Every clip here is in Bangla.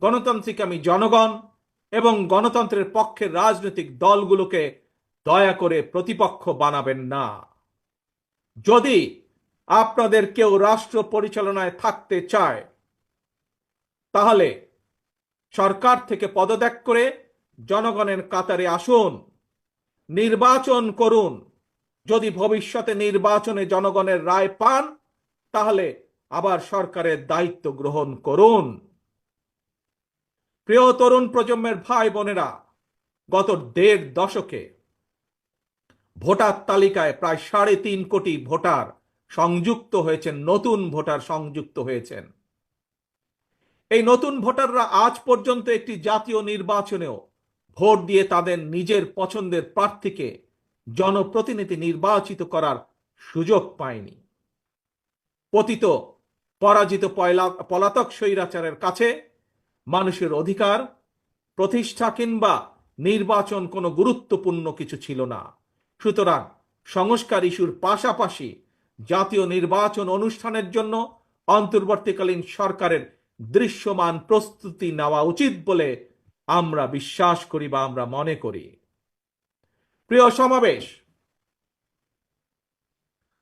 গণতান্ত্রিকামী জনগণ এবং গণতন্ত্রের পক্ষের রাজনৈতিক দলগুলোকে দয়া করে প্রতিপক্ষ বানাবেন না। যদি আপনাদের কেউ রাষ্ট্র পরিচালনায় থাকতে চায়, তাহলে সরকার থেকে পদত্যাগ করে জনগণের কাতারে আসুন, নির্বাচন করুন। যদি ভবিষ্যতে নির্বাচনে জনগণের রায় পান, তাহলে আবার সরকারের দায়িত্ব গ্রহণ করুন। প্রিয় তরুণ প্রজন্মের ভাই বোনেরা, গত 1.5 দশকে ভোটার তালিকায় প্রায় 3.5 কোটি ভোটার সংযুক্ত হয়েছেন, নতুন ভোটার সংযুক্ত হয়েছেন। এই নতুন ভোটাররা আজ পর্যন্ত একটি জাতীয় নির্বাচনেও ভোট দিয়ে তাদের নিজের পছন্দের প্রার্থীকে জনপ্রতিনিধি নির্বাচিত করার সুযোগ পায়নি। পতিত পরাজিত পলাতক স্বৈরাচারের কাছে মানুষের অধিকার প্রতিষ্ঠা কিংবা নির্বাচন কোনো গুরুত্বপূর্ণ কিছু ছিল না। সুতরাং সংস্কার ইস্যুর পাশাপাশি জাতীয় নির্বাচন অনুষ্ঠানের জন্য অন্তর্বর্তীকালীন সরকারের দৃশ্যমান প্রস্তুতি নেওয়া উচিত বলে আমরা বিশ্বাস করি বা আমরা মনে করি। প্রিয় সমাবেশ,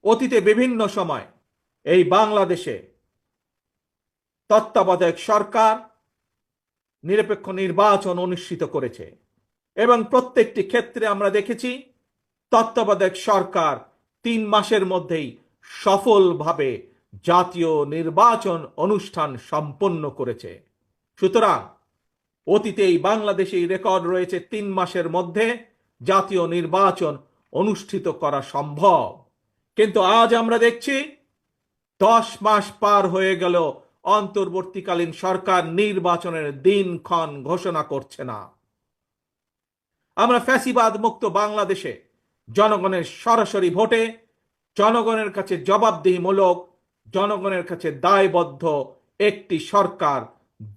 অতীতে বিভিন্ন সময় এই বাংলাদেশে তত্ত্বাবধায়ক সরকার নিরপেক্ষ নির্বাচন অনুষ্ঠিত করেছে এবং প্রত্যেকটি ক্ষেত্রে আমরা দেখেছি তত্ত্বাবধায়ক সরকার 3 মাসের মধ্যেই সফলভাবে জাতীয় নির্বাচন অনুষ্ঠান সম্পন্ন করেছে। সুতরাং অতীতে এই বাংলাদেশে রেকর্ড রয়েছে 3 মাসের মধ্যে জাতীয় নির্বাচন অনুষ্ঠিত করা সম্ভব। কিন্তু আজ আমরা দেখছি 10 মাস পার হয়ে গেল, অন্তর্বর্তীকালীন সরকার নির্বাচনের দিনক্ষণ ঘোষণা করছে না। আমরা ফ্যাসিবাদ মুক্ত বাংলাদেশে জনগণের সরাসরি ভোটে জনগণের কাছে জবাবদিহিমূলক, জনগণের কাছে দায়বদ্ধ একটি সরকার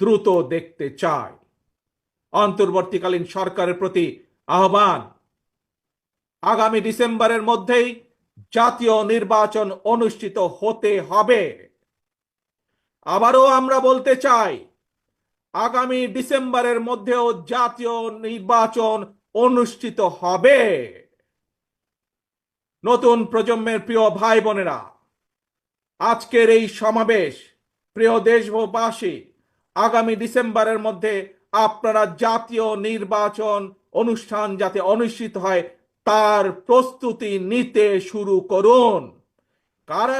দ্রুত দেখতে চায়। অন্তর্বর্তীকালীন সরকারের প্রতি আহ্বান, আগামী ডিসেম্বরের মধ্যেই জাতীয় নির্বাচন অনুষ্ঠিত হতে হবে। আবারও আমরা বলতে চাই, আগামী ডিসেম্বরের মধ্যেও জাতীয় নির্বাচন অনুষ্ঠিত হবে। নতুন প্রজন্মের প্রিয় ভাই বোনেরা, আজকের এই সমাবেশ, প্রিয় দেশবাসী, আগামী ডিসেম্বরের মধ্যে আপনারা জাতীয় নির্বাচন অনুষ্ঠান যাতে অনুষ্ঠিত হয় তার প্রস্তুতি নিতে শুরু করুন। কারা